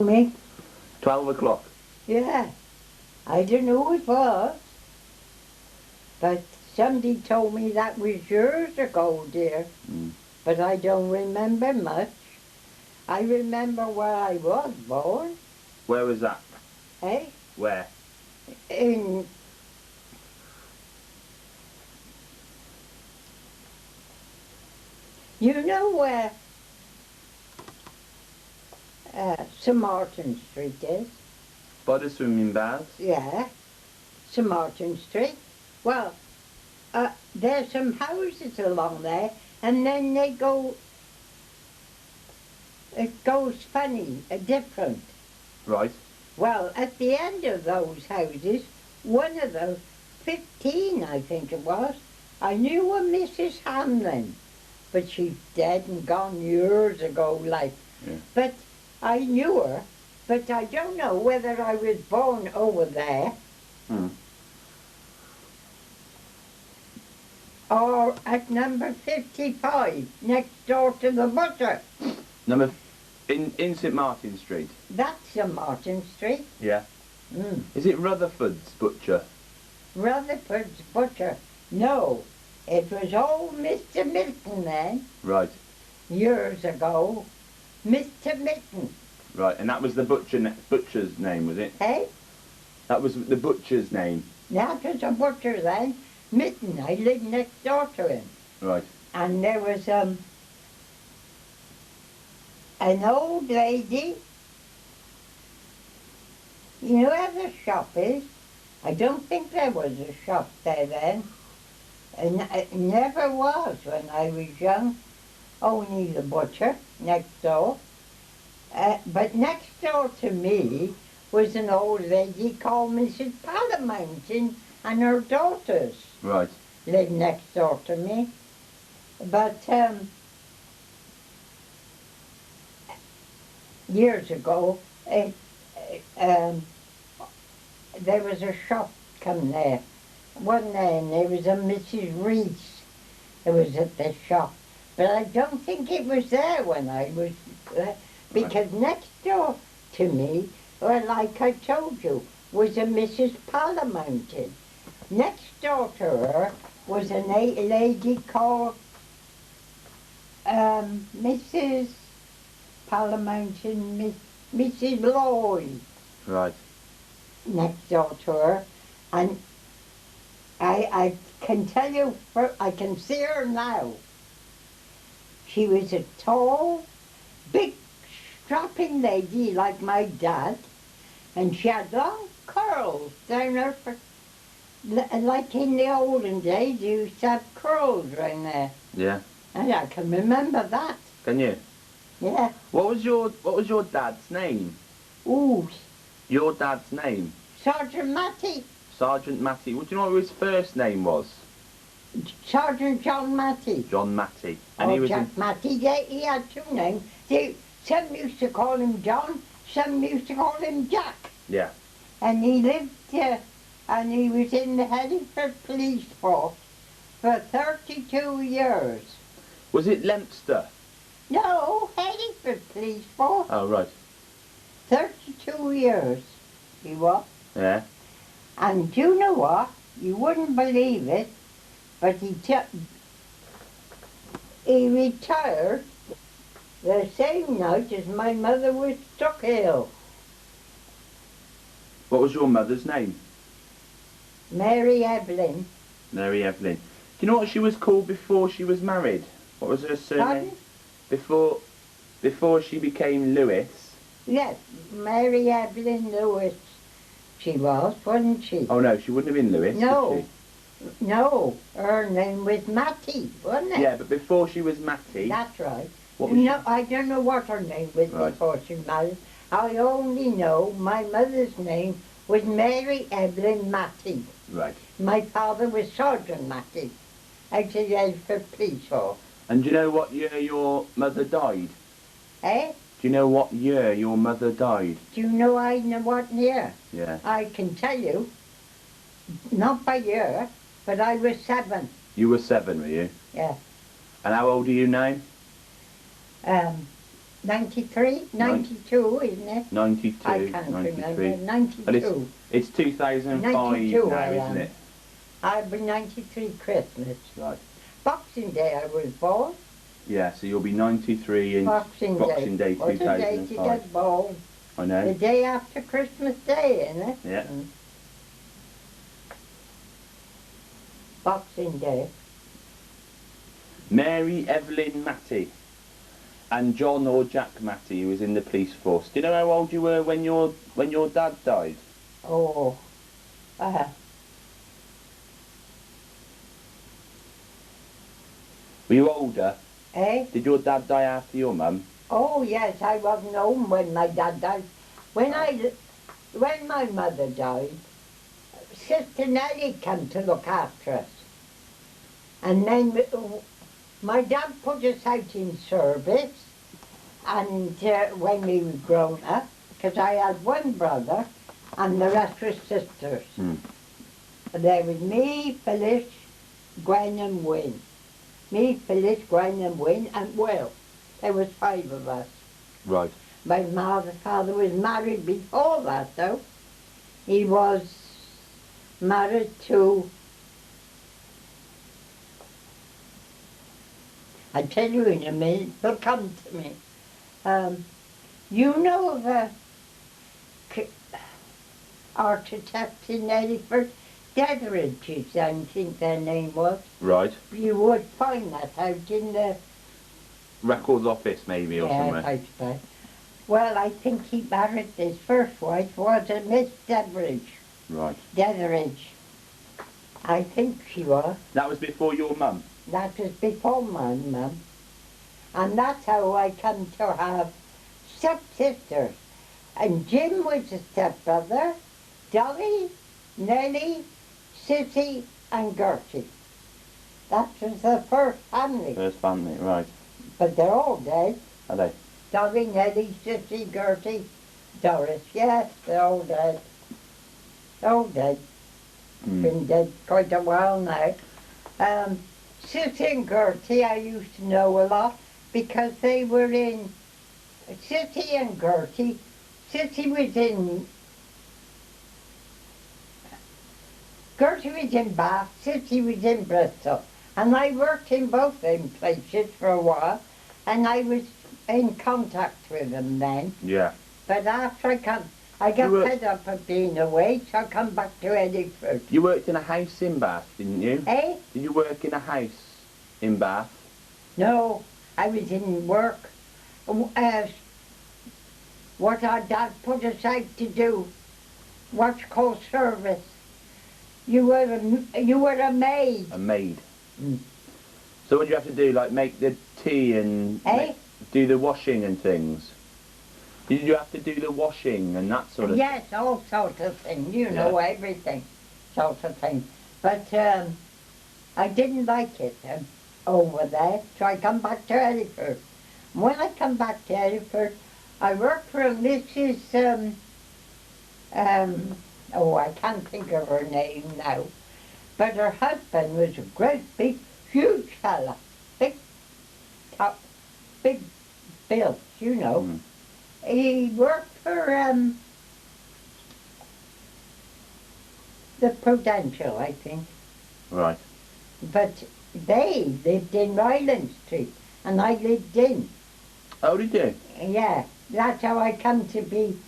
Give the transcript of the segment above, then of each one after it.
Me? 12 o'clock. Yeah. I don't know who it was. But somebody told me that was years ago, dear. But I don't remember much. I remember where I was born. Where was that? Eh? Where? In... You know where St. Martin Street is? By the swimming baths? Yeah. St. Martin Street. Well, there's some houses along there, and then they go... It goes funny, different. Right. Well, at the end of those houses, one of the 15, I think it was, I knew a Mrs. Hamlin, but she's dead and gone years ago, like. Yeah. But I knew her, but I don't know whether I was born over there or at number 55, next door to the butcher. In St. Martin Street? That's St. Martin Street. Yeah. Is it Rutherford's butcher? Rutherford's butcher? No, it was old Mr. Milton then. Right. Years ago. Mr. Milton. Right, and that was the butcher's name, was it? Eh? That was the butcher's name? That was a butcher then. Milton, I lived next door to him. Right. And there was an old lady. You know where the shop is? I don't think there was a shop there then. And it never was when I was young. Only the butcher next door. But next door to me was an old lady called Mrs. Palamountain, and her daughters Right. lived next door to me. But years ago, there was a shop come there. One day, and there was a Mrs. Reese who was at the shop. But I don't think it was there when I was there, because next door to me, well, like I told you, was a Mrs. Palamountain. Next door to her was a lady called Mrs. Palamountain, Mrs. Lloyd. Right. Next door to her, and I can tell you, I can see her now. She was a tall, big, strapping lady like my dad, and she had long curls down her, like in the olden days, you used to have curls round there. Yeah. And I can remember that. Can you? Yeah. What was your dad's name? Ooh. Your dad's name? Sergeant Matty. Sergeant Matty. Well, do you know what his first name was? Sergeant John Matty. John Matty. And Oh, he was Jack Matty, yeah, he had two names. Some used to call him John, some used to call him Jack. Yeah. And he lived and he was in the Hereford Police Force for 32 years. Was it Leinster? No, Hereford Police Force. Oh, right. 32 years he was. Yeah. And do you know what? You wouldn't believe it, but he retired the same night as my mother was struck ill. What was your mother's name? Mary Evelyn. Mary Evelyn. Do you know what she was called before she was married? What was her surname? Pardon? Before she became Lewis? Yes, Mary Evelyn Lewis she was, wasn't she? Oh no, she wouldn't have been Lewis, No. would No, her name was Matty, wasn't it? she? Yeah, but before she was Matty... That's right. What was No, I don't know what her name was before she married. I only know my mother's name was Mary Evelyn Matty. Right. My father was Sergeant Matty, out of the Hereford Police Force. And do you know what year your mother died? Eh? Do you know what year your mother died? Do you know I know what year? Yeah. I can tell you, not by year, but I was 7. You were 7, were you? Yeah. And how old are you now? 93? 92, isn't it? 92, I can't 93. remember. And 92. it's 2005 92 now, I isn't am. it? I'll be 93 Christmas. Right. Boxing Day I was born. Yeah, so you'll be 93 in Boxing Day. What a day to 2005. get born. I The know. day after Christmas Day, isn't it? Yeah. Boxing Day. Mary Evelyn Matty and John or Jack Matty, who was in the police force. Do you know how old you were when your dad died? Oh. Were you older? Eh? Did your dad die after your mum? Oh yes, I wasn't home when my dad died. When my mother died, Sister Nellie came to look after us. And then my dad put us out in service, and when we were grown up, because I had one brother and the rest were sisters. There was me, Phyllis, Gwen and Wyn. Me, Phyllis, Gwen and Wyn and Will. There was 5 of us. Right. My father was married before that though. He was married to, I'll tell you in a minute, it'll come to me. You know the architect in Edinburgh, Detheridge's, I think their name was. Right. You would find that out in the Records office maybe or somewhere. I suppose. Well, I think he married his first wife was a Miss Detheridge. Right. Detheridge. I think she was. That was before your mum? That was before my mum. And that's how I come to have stepsisters. And Jim was a stepbrother, Dolly, Nellie, Sissy and Gertie. That was the first family. First family, right. But they're all dead. Are they? Dolly, Nellie, Sissy, Gertie, Doris. Yes, they're all dead. They're all dead. Been dead quite a while now. Sissy and Gertie I used to know a lot because they were in, Sissy and Gertie, Gertie was in Bath, Sissy was in Bristol. And I worked in both them places for a while, and I was in contact with them then. Yeah. But after I got fed up of being away, so I come back to Edinburgh. You worked in a house in Bath, didn't you? Eh? Did you work in a house in Bath? No, I was in work. What our dad put us out to do, what's called service. You were a maid. A maid. So what do you have to do, like make the tea and do the washing and things? Did you have to do the washing and that sort of Yes, all sorts of things, you know, everything, sort of thing. But I didn't like it over there, so I come back to Edinburgh. When I come back to Edinburgh, I worked for a Mrs. Oh, I can't think of her name now. But her husband was a great big, huge fella. Big built, you know. He worked for the Prudential, I think. Right. But they lived in Ryland Street, and I lived in. Oh, did you? Yeah, that's how I come to be.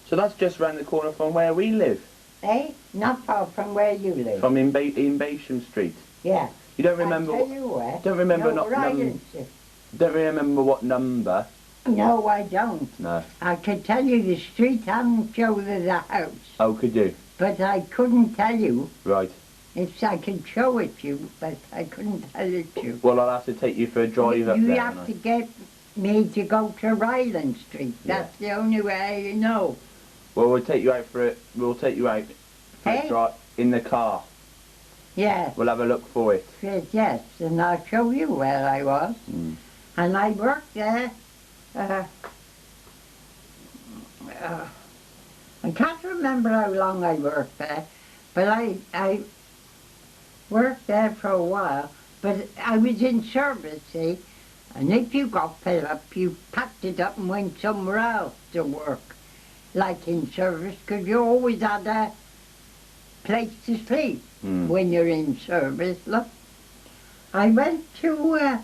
So that's just round the corner from where we live. Eh? Not far from where you live. From in Basham Street. Yeah. You don't remember? I'll tell you where. Don't remember no, Ryland Street. Don't remember what number? No, I don't. No. I could tell you the street and show you the house. Oh, could you? But I couldn't tell you. Right. If I could show it to you, but I couldn't tell it to you. Well, I'll have to take you for a drive up there. You have to get me to go to Ryland Street. That's the only way you know. Well, we'll take you out for it. We'll take you out for a drive in the car. Yeah. We'll have a look for it. Yes, and I'll show you where I was. And I worked there. I can't remember how long I worked there, but I worked there for a while. But I was in service, see, And if you got fed up, you packed it up and went somewhere else to work, like in service, because you always had a place to sleep when you're in service. Look, I went to,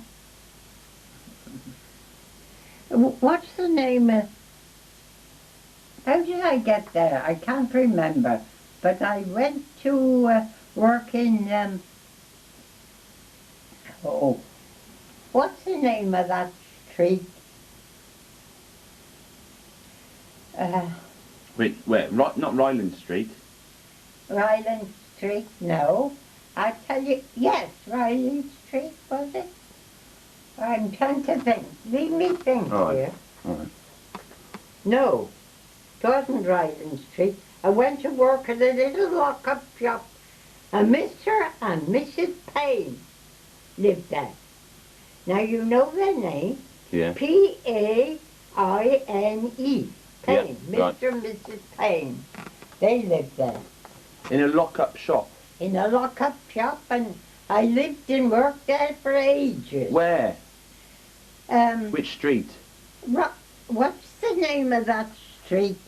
what's the name of, how did I get there? I can't remember. But I went to work in, what's the name of that street? Wait, where? Not Ryland Street. Ryland Street, no. I tell you, yes, Ryland Street, was it? I'm trying to think. Leave me think here. All right. No, it wasn't Ryland Street. I went to work at a little lock-up shop, and Mr. and Mrs. Payne lived there. Now you know their name. Yeah. P-A-I-N-E. Payne. Yeah, right. Mr. and Mrs. Payne. They lived there. In a lock-up shop? In a lock-up shop, and I lived and worked there for ages. Where? Which street? What's the name of that street?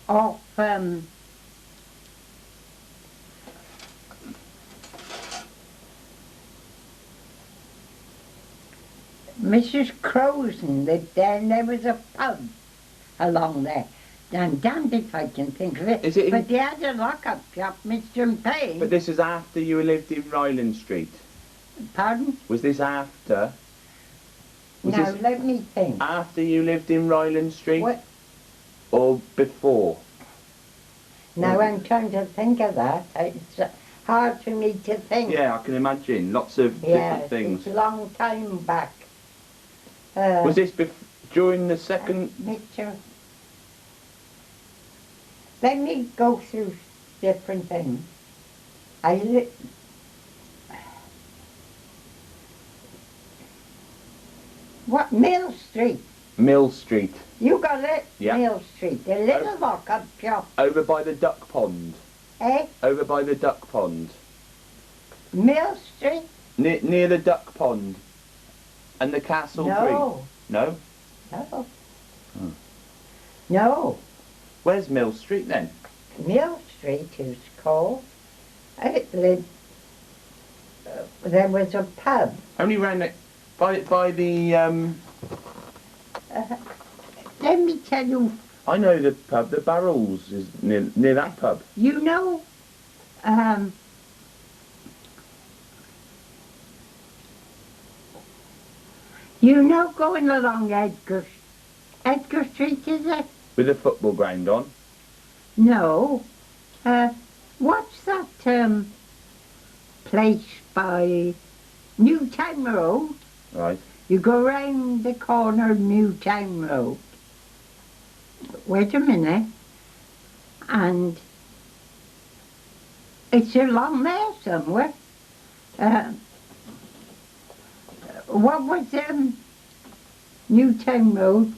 Off, Mrs. Croson lived there, and there was a pub along there. I'm damned if I can think of it. But they had a lock-up shop, Mr. and Payne. But this is after you lived in Ryland Street? Pardon? Was this after? Now, let me think. After you lived in Ryland Street? What? Or before? Now, I'm trying to think of that. It's hard for me to think. Yeah, I can imagine. Lots of different things. It's a long time back. Was this during the second... Mr. Let me go through different things. What? Mill Street. Mill Street. You got it? Yeah. Mill Street. A little lock-up shop. Over by the duck pond. Eh? Over by the duck pond. Mill Street? Near the duck pond. And the castle tree. No. No? No. No. Where's Mill Street then? Mill Street is called. There was a pub. Only round it by the Let me tell you. I know the pub. The Barrels is near that pub. You know, going along Edgar Street, is it? With a football ground on. No. What's that place by Newtown Road? Right. You go round the corner of Newtown Road. Wait a minute. And it's along there somewhere. What was Newtown Road?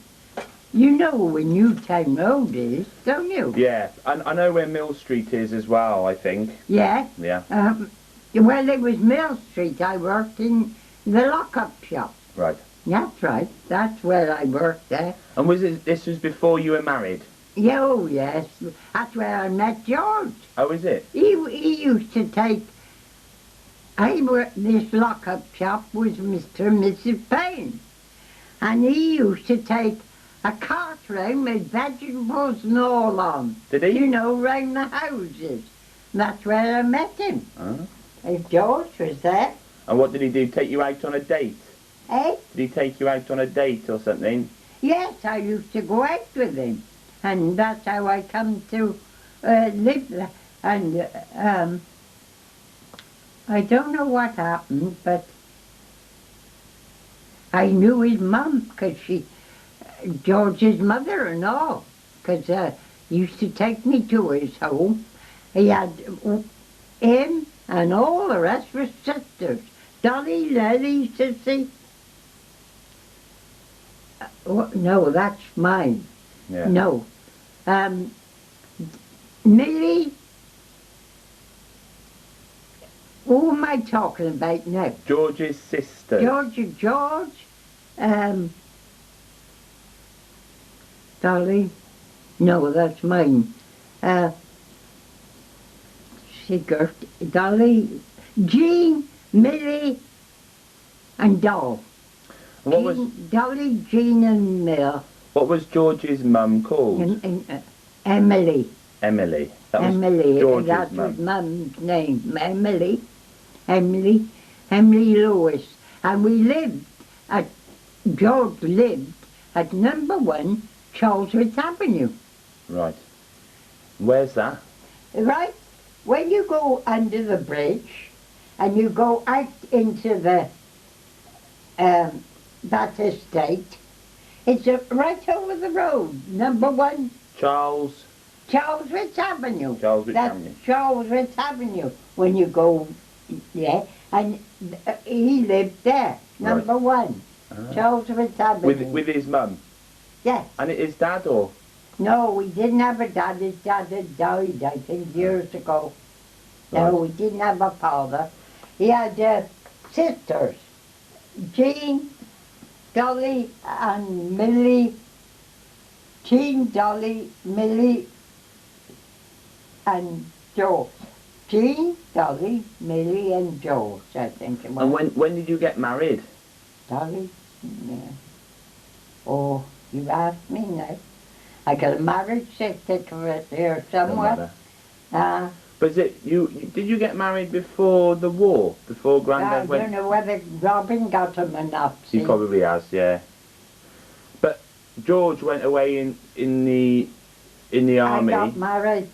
You know where Newtown Road is, don't you? Yeah, I know where Mill Street is as well, I think. Yeah? Yeah. Well, it was Mill Street. I worked in the lock-up shop. Right. That's right. That's where I worked there. And this was before you were married? Yeah, oh, yes. That's where I met George. Oh, is it? He used to take... This lock-up shop was Mr. and Mrs. Payne. And he used to take a cart round with vegetables and all on. Did he? You know, round the houses. And that's where I met him. If George was there. And what did he do? Take you out on a date? Eh? Did he take you out on a date or something? Yes, I used to go out with him. And that's how I come to live there. And I don't know what happened, but I knew his mum, because George's mother and all, because he used to take me to his home. He had him and all the rest were sisters. Dolly, Lily, Sissy. No, that's mine. Yeah. No. Millie, Who am I talking about now? George's sisters. George, Dolly. No, that's mine. Dolly, Jean, Millie, and Doll. Dolly, Jean, and Mill. What was George's mum called? Emily. Emily. That was Emily. George's That mum. was Mum's name. Emily Lewis. And George lived at #1 Charlesworth Avenue. Right. Where's that? Right? When you go under the bridge and you go out into the that estate, it's right over the road, #1 Charlesworth Avenue. That's Charlesworth Avenue. When you go, yeah, and he lived there, #1 Charlesworth Avenue. With his mum? Yes. And his dad, or? No, we didn't have a dad. His dad had died, I think, years ago. Right. No, we didn't have a father. He had sisters, Jean, Dolly, and Millie. Jean, Dolly, Millie, and George. Jean, Dolly, Millie, and George, I think it was. And when did you get married? Dolly? Yeah. Oh, you asked me now. I got a marriage certificate here somewhere. But is it did you get married before the war? Before Grandad went? I don't know whether Robin got him or not. He probably has, yeah. But George went away in the army. I got married.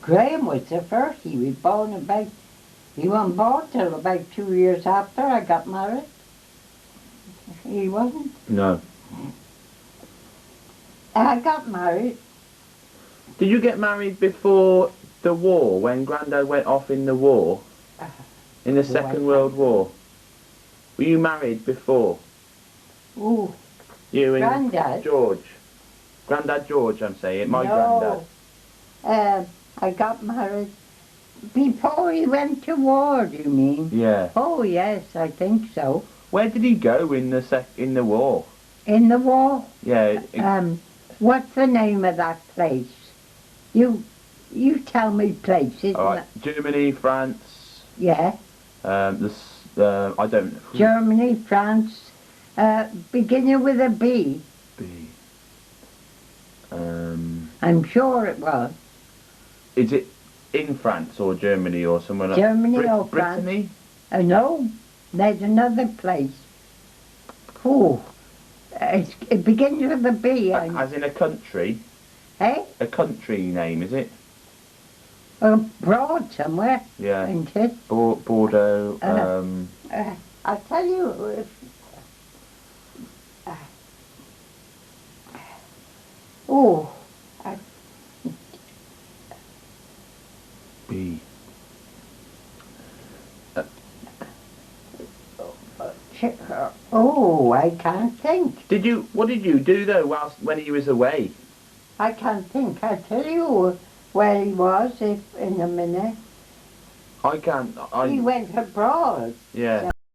Graham was the first. He was born he wasn't born till about 2 years after I got married. He wasn't. No. I got married. Did you get married before the war, when Grandad went off in the war? In the Second World War? Were you married before? Ooh. You and Grandad? George? Grandad George, I'm saying. My granddad. I got married before he went to war, do you mean? Yeah. Oh, yes, I think so. Where did he go in the war? In the war? Yeah. What's the name of that place? You tell me places. All right. Germany, France. Yeah. I don't. Germany, France. Beginning with a B. B. I'm sure it was. Is it in France or Germany or somewhere like Germany or France? Brittany? No, there's another place. Oh, it begins with a B. As in a country? Eh? A country name, is it? Abroad somewhere. Yeah. Isn't it? Bordeaux. I'll tell you. B. I can't think. What did you do though when he was away? I can't think. I'll tell you where he was in a minute. I can't. He went abroad. Yeah.